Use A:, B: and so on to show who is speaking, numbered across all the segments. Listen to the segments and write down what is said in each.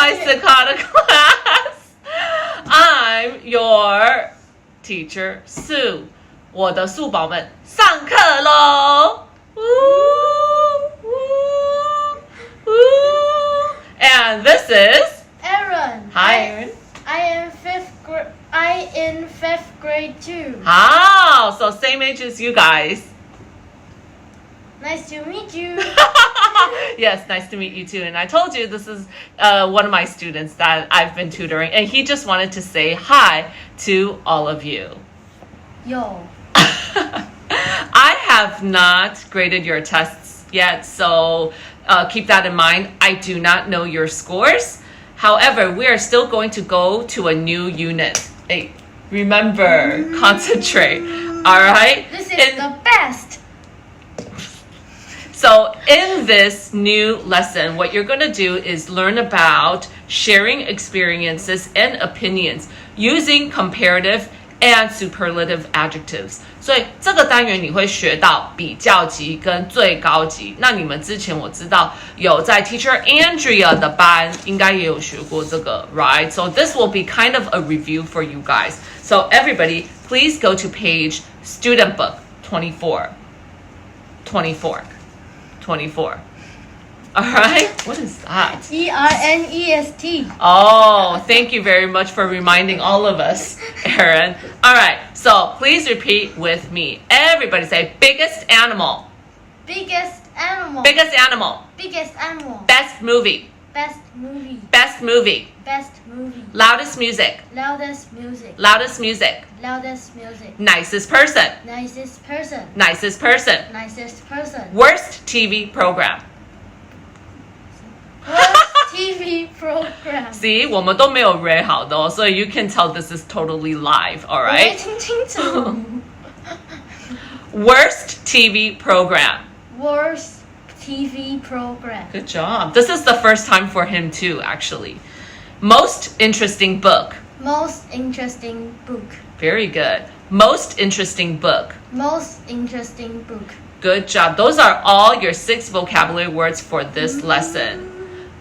A: my Cicada class. I'm your teacher Sue. 我的素宝们上课咯 And this is
B: Aaron.
A: Hi, Aaron.
B: I in fifth grade too.
A: So same age as you guys.
B: Nice to meet you.
A: Yes, nice to meet you too. And I told you this is one of my students that I've been tutoring, and he just wanted to say hi to all of you.
B: Yo.
A: I have not graded your tests yet, so keep that in mind. I do not know your scores. However, we are still going to go to a new unit. Hey, remember, concentrate. All right?
B: This is the best.
A: So in this new lesson, what you're going to do is learn about sharing experiences and opinions using comparative and superlative adjectives. 所以这个单元你会学到比较级跟最高级。那你们之前我知道有在 Teacher Andrea 的班应该也有学过这个 right? So this will be kind of a review for you guys. So everybody, please go to page student book 24. 24. All right? What is that?
B: ERNEST.
A: Oh, thank you very much for reminding all of us, Aaron. All right, so please repeat with me. Everybody say biggest animal.
B: Biggest animal.
A: Biggest animal.
B: Biggest animal.
A: Best movie.
B: Best movie.
A: Best movie.
B: Best movie.
A: Loudest music.
B: Loudest music.
A: Loudest music.
B: Loudest music.
A: Nicest person.
B: Nicest person.
A: Nicest person.
B: Nicest person.
A: Worst TV program.
B: Worst TV program.
A: See, 我们都没有 read 好的哦，所以 you can tell this is totally live, all
B: 我没
A: right?
B: 听清楚。
A: Worst TV program.
B: Worst TV program.
A: Good job. This is the first time for him too, actually. Most interesting book.
B: Most interesting book.
A: Very good. Most interesting book.
B: Most interesting book.
A: Good job. Those are all your 6 vocabulary words for this lesson.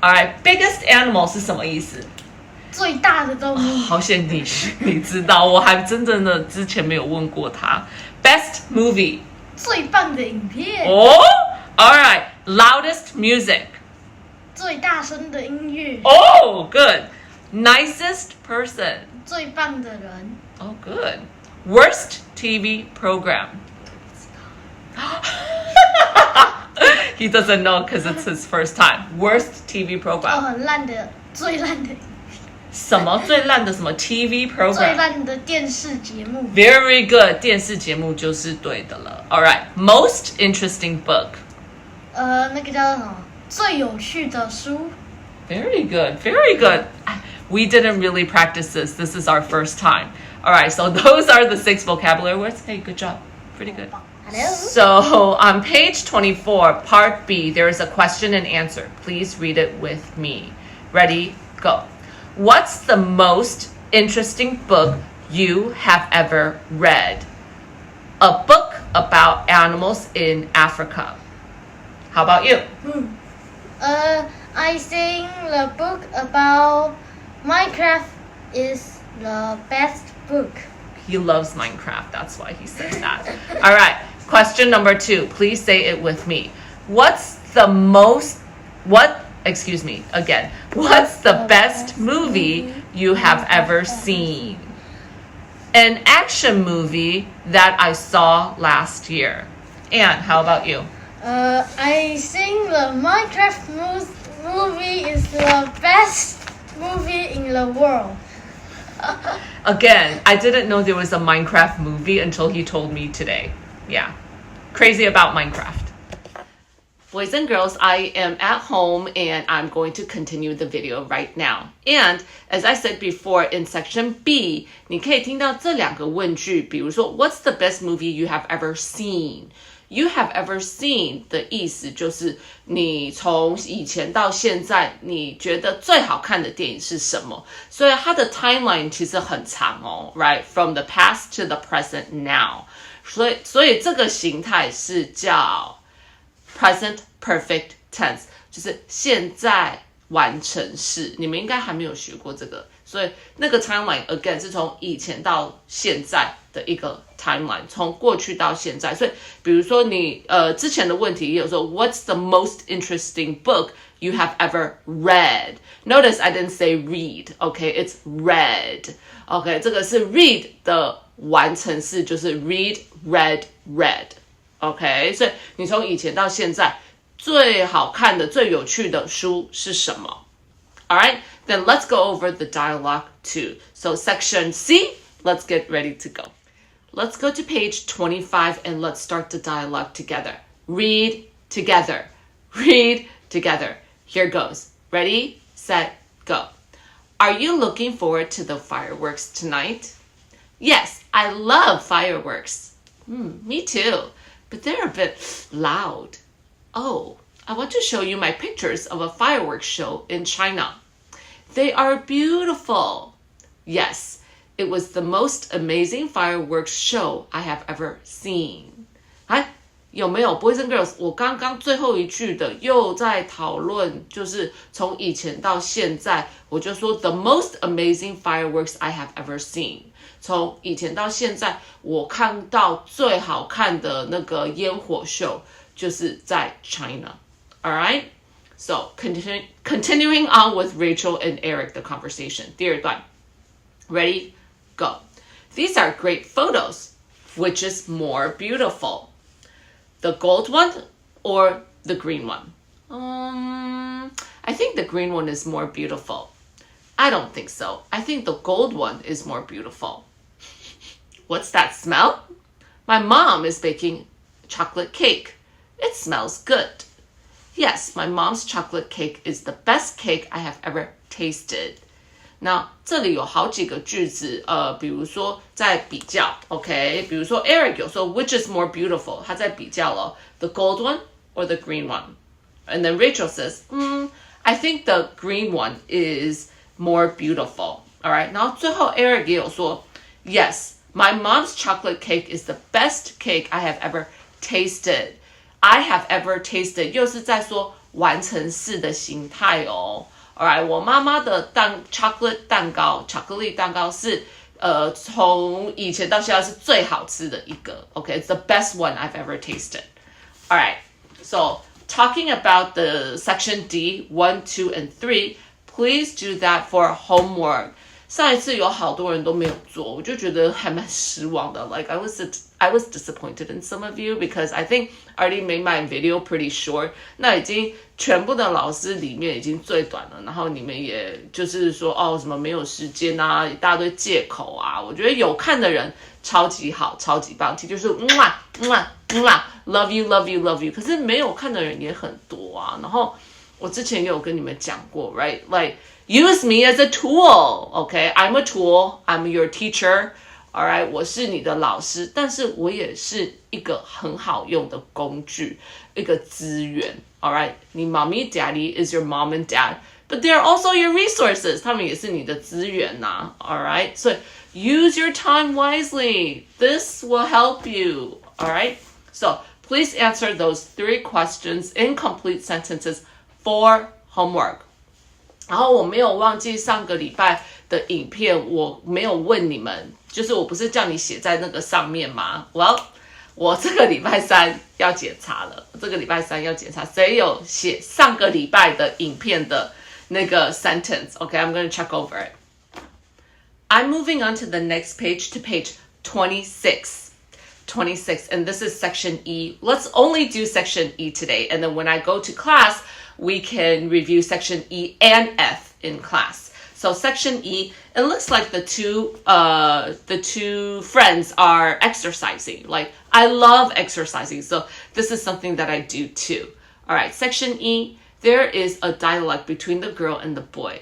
A: All right. Biggest animal 是什么意思？
B: 最大的动物。
A: 好险你知道，我还真正的之前没有问过他。Best movie.
B: 最棒的影片。
A: Oh, all right. Loudest music.
B: 最大声的音乐。
A: Oh, good. Nicest person.
B: 最棒的人。
A: Oh, good. Worst TV program. He doesn't know because it's his first time. Worst TV
B: 哦，
A: program.
B: 很烂的，最烂的，
A: 什么最烂的什么 TV
B: 最
A: program?
B: 烂的电视节目。
A: Very good. 电视节目就是对的了。All right. Most interesting book.
B: 那个叫什么？最有趣的书。
A: Very good. Very good. We didn't really practice this. This is our first time. All right. So those are the 6 vocabulary words. Hey, good job. Pretty good.
B: Hello.
A: So on page 24, part B, there is a question and answer. Please read it with me. Ready? Go. What's the most interesting book you have ever read? A book about animals in Africa. How about you?
B: I think the book about Minecraft is the best book.
A: He loves Minecraft. That's why he says that. All right. Question number 2. Please say it with me. What's the best movie you have ever seen? An action movie that I saw last year. Anne, how about you?
B: I think the Minecraft movie is the best movie in the world.
A: Again, I didn't know there was a Minecraft movie until he told me today. Yeah. Crazy about Minecraft. Boys and girls, I am at home and I'm going to continue the video right now. And as I said before, in section B, 你可以听到这两个问句，比如说 What's the best movie you have ever seen? You have ever seen 的意思就是你从以前到现在你觉得最好看的电影是什么？所以它的 timeline 其实很长哦 right? From the past to the present now. 所以这个形态是叫 present perfect tense, 就是现在完成式，你们应该还没有学过这个，所以那个 timeline again 是从以前到现在的一个 timeline， 从过去到现在。所以比如说你之前的问题也有说 What's the most interesting book you have ever read? Notice I didn't say read, okay? It's read. Okay, 这个是 read 的完成式，就是 read, read, read. Okay, 所以你从以前到现在最好看的、最有趣的书是什么？ Alright, then let's go over the dialogue too. So section C, let's get ready to go. Let's go to page 25 and let's start the dialogue together. Read together. Read together. Here goes. Ready, set, go. Are you looking forward to the fireworks tonight? Yes, I love fireworks. Me too, but they're a bit loud. Oh, I want to show you my pictures of a fireworks show in China. They are beautiful. Yes, it was the most amazing fireworks show I have ever seen. 有没有 Boys and Girls? 我刚刚最后一句的又在讨论，就是从以前到现在，我就说 the most amazing fireworks I have ever seen. 从以前到现在，我看到最好看的那个烟火秀就是在 China. Alright? So, continuing on with Rachel and Eric, the conversation. 第二段. Ready? Go. These are great photos. Which is more beautiful? The gold one or the green one? I think the green one is more beautiful. I don't think so. I think the gold one is more beautiful. What's that smell? My mom is baking chocolate cake. It smells good. Yes, my mom's chocolate cake is the best cake I have ever tasted. 那这里有好几个句子，比如说在比较 ，OK， 比如说 Eric 有说 Which is more beautiful？ 他在比较了 the gold one or the green one， and then Rachel says, I think the green one is more beautiful. Alright， 然后最后 Eric 也有说 Yes, my mom's chocolate cake is the best cake I have ever tasted. I have ever tasted 又是在说完成式的形态哦。Alright， 我妈妈的chocolate 蛋糕，巧克力蛋糕是从以前到现在是最好吃的一个。Okay, it's the best one I've ever tasted. Alright, so talking about the section D, 1, 2, and 3, please do that for homework. 上一次有好多人都没有做，我就觉得还蛮失望的。Like I was disappointed in some of you because I think I already made my video pretty short. 那已经全部的老师里面已经最短了，然后你们也就是说什么没有时间啊，一大堆借口啊。我觉得有看的人超级好，超级棒，就是love you love you love you。可是没有看的人也很多啊。然后我之前也有跟你们讲过 ，right? Like use me as a tool, okay? I'm a tool. I'm your teacher. Alright, 我是你的老师，但是我也是一个很好用的工具，一个资源。Alright, 你 mommy daddy is your mom and dad, but they're also your resources. 他们也是你的资源呐。Alright, so use your time wisely. This will help you. Alright, so please answer those 3 questions in complete sentences for homework. 然后我没有忘记上个礼拜的影片，我没有问你们，就是我不是叫你写在那个上面吗？ Well, 我这个礼拜三要检查了，谁有写上个礼拜的影片的那个 sentence? Okay, I'm going to check over it. I'm moving on to the next page, to page 26. 26, and this is section E. Let's only do section E today, and then when I go to class, we can review section E and F in class. So section E, it looks like the two friends are exercising. Like, I love exercising, so this is something that I do too. All right, section E, there is a dialogue between the girl and the boy.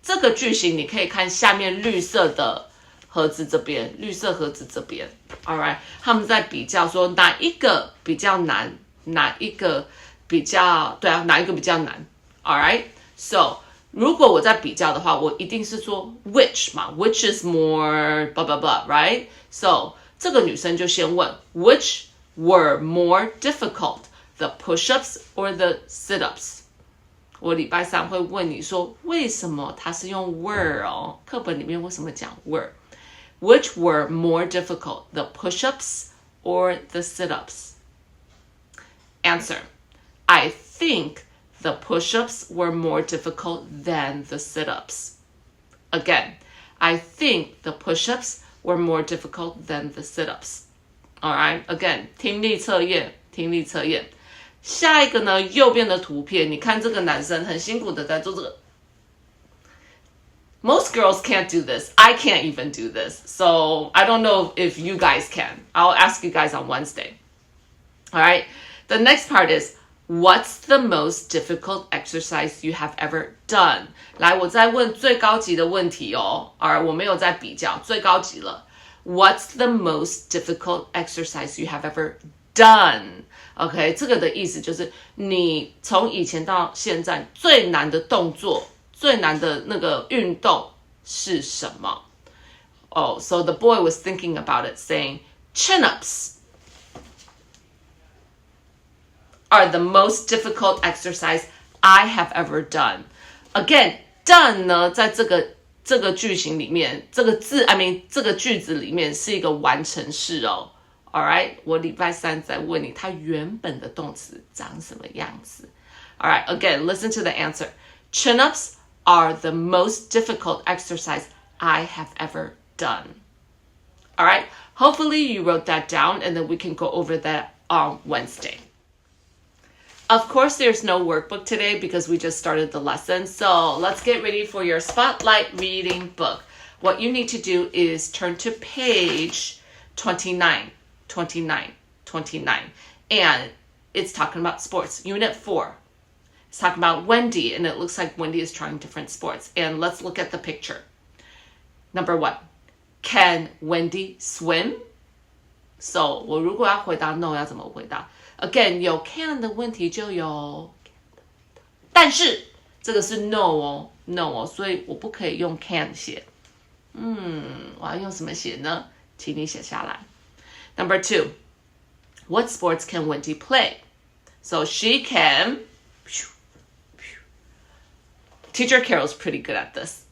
A: 这个句型你可以看下面绿色的盒子这边，绿色盒子这边。All right, 他们在比较说哪一个比较难，哪一个比较难。All right, so 如果我在比较的话，我一定是说 which 嘛 ，which is more blah blah blah, right? So 这个女生就先问 which were more difficult, the push-ups or the sit-ups? 我礼拜三会问你说为什么它是用 were 哦，课本里面为什么讲 were？Which were more difficult, the push-ups or the sit-ups? Answer: I think the push-ups were more difficult than the sit-ups. Again, I think the push-ups were more difficult than the sit-ups. All right, again, 听力测验。下一个呢，右边的图片，你看这个男生很辛苦的在做这个。Most girls can't do this. I can't even do this. So I don't know if you guys can. I'll ask you guys on Wednesday. All right. The next part is, what's the most difficult exercise you have ever done? 来，我再问最高级的问题哦。而我没有在比较，最高级了。What's the most difficult exercise you have ever done? OK， 这个的意思就是你从以前到现在最难的动作。最难的那个运动是什么？ Oh, so the boy was thinking about it, saying, chin-ups are the most difficult exercise I have ever done. Again, done 呢，在这个句型里面，这个句子里面是一个完成式哦。All right， 我礼拜三再问你，它原本的动词长什么样子？ All right, again, listen to the answer. Chin-ups are the most difficult exercise I have ever done. All right, hopefully you wrote that down and then we can go over that on Wednesday. Of course, there's no workbook today because we just started the lesson. So let's get ready for your spotlight reading book. What you need to do is turn to page 29. And it's talking about sports, unit 4. It's talking about Wendy, and it looks like Wendy is trying different sports. And let's look at the picture. Number 1, can Wendy swim? So, 我如果要回答 no 要怎么回答？ Again, 有 can 的问题就有，但是这个是 no 哦，所以我不可以用 can 写。我要用什么写呢？请你写下来。Number 2, what sports can Wendy play? So she can. Teacher Carol's pretty good at this.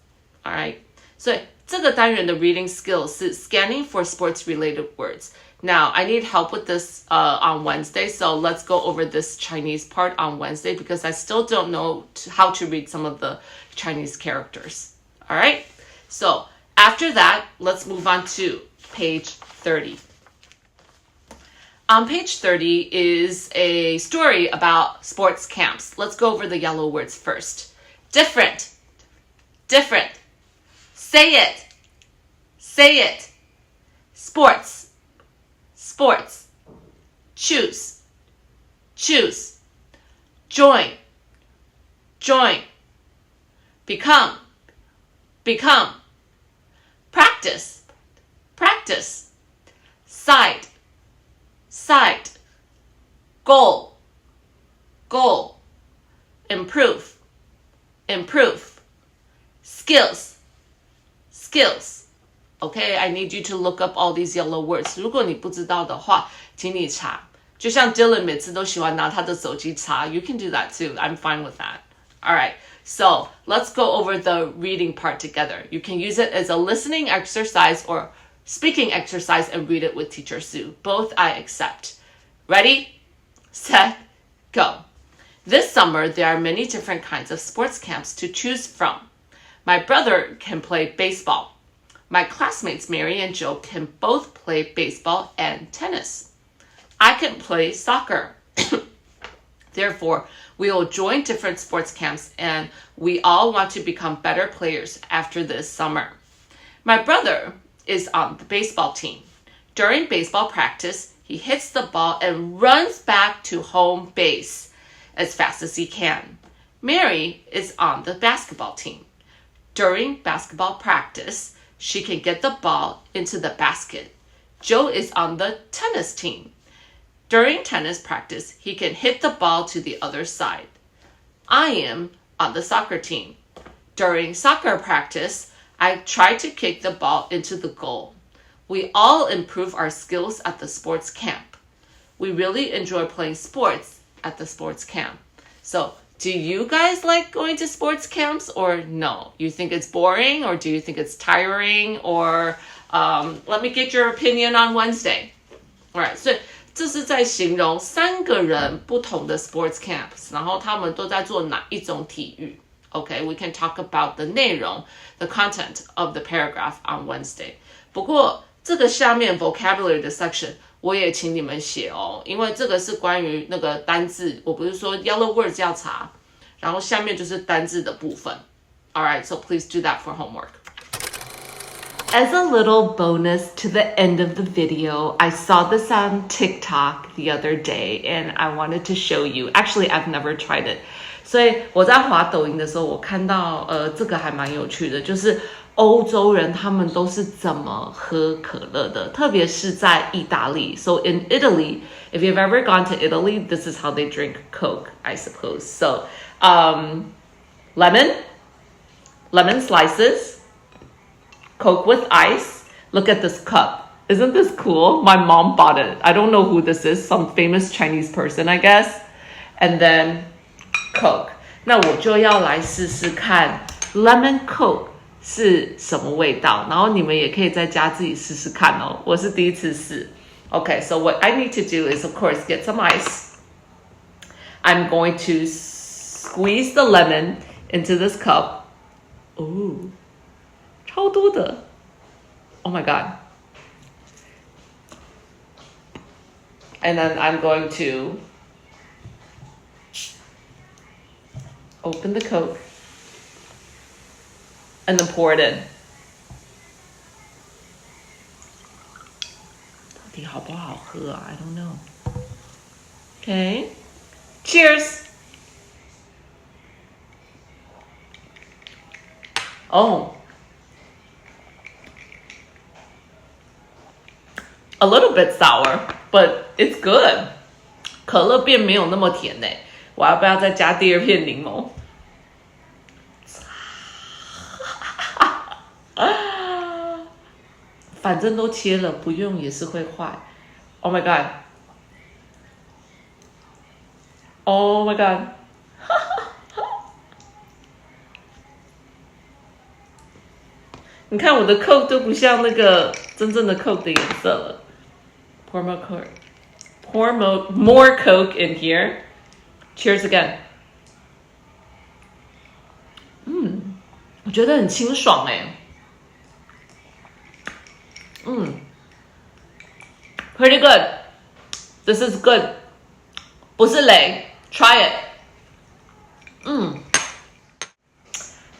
A: All right. So 这个单元的 reading skills 是 scanning for sports related words. Now, I need help with this on Wednesday, so let's go over this Chinese part on Wednesday because I still don't know how to read some of the Chinese characters. All right? So after that, let's move on to page 30. On page 30 is a story about sports camps. Let's go over the yellow words first. Different. Say it. Sports. Choose. Join. Become. Practice. Side. Goal. Improve. Skills. Okay, I need you to look up all these yellow words. 如果你不知道的话，请你查。就像 Dylan 每次都喜欢拿他的手机查 You can do that too. I'm fine with that. All right, so let's go over the reading part together. You can use it as a listening exercise or speaking exercise and read it with Teacher Sue. Both I accept. Ready, set, go. This summer, there are many different kinds of sports camps to choose from. My brother can play baseball. My classmates Mary and Joe can both play baseball and tennis. I can play soccer. Therefore, we will join different sports camps and we all want to become better players after this summer. My brother is on the baseball team. During baseball practice, he hits the ball and runs back to home base as fast as he can. Mary is on the basketball team. During basketball practice, she can get the ball into the basket. Joe is on the tennis team. During tennis practice, he can hit the ball to the other side. I am on the soccer team. During soccer practice, I try to kick the ball into the goal. We all improve our skills at the sports camp. We really enjoy playing sports at the sports camp. So Do you guys like going to sports camps or no? You think it's boring or do you think it's tiring or let me get your opinion on Wednesday. Alright, 所以这是在形容3个人不同的 sports camps， 然后他们都在做哪一种体育。Okay, we can talk about the 内容 the content of the paragraph on Wednesday. 不过这个下面 vocabulary 的 section 我也请你们写哦，因为这个是关于那个单字，我不是说 yellow words 要查，然后下面就是单字的部分。Alright, so please do that for homework. As a little bonus to the end of the video, I saw this on TikTok the other day and I wanted to show you. Actually, I've never tried it. 所以我在滑抖音的时候，我看到这个还蛮有趣的，就是欧洲人他们都是怎么喝可乐的，特别是在意大利。So in Italy, if you've ever gone to Italy, this is how they drink Coke, I suppose. So, lemon slices, Coke with ice. Look at this cup. Isn't this cool? My mom bought it. I don't know who this is. Some famous Chinese person, I guess. And then Coke. 那我就要来试试看 Lemon Coke 是什么味道，然后你们也可以在家自己试试看哦。我是第一次试。Okay, so what I need to do is, of course, get some ice. I'm going to squeeze the lemon into this cup. Ooh, 超多的 Oh my god. And then I'm going to open the Coke and then pour it in. 到底好不好喝啊？ I don't know. Okay. Cheers. Oh. A little bit sour, but it's good. 可乐变没有那么甜耶，我要不要再加第2片柠檬？反正都切了，不用也是会坏。Oh my god! Oh my god! 你看我的 Coke 都不像那个真正的 Coke 的颜色了。Pour more Coke. Pour more Coke in here. Cheers again. 我觉得很清爽哎。Pretty good. This is good. 不是雷 Try it.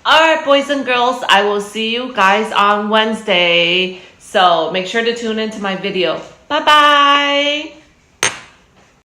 A: Alright, boys and girls, I will see you guys on Wednesday. So make sure to tune into my video. Bye-bye.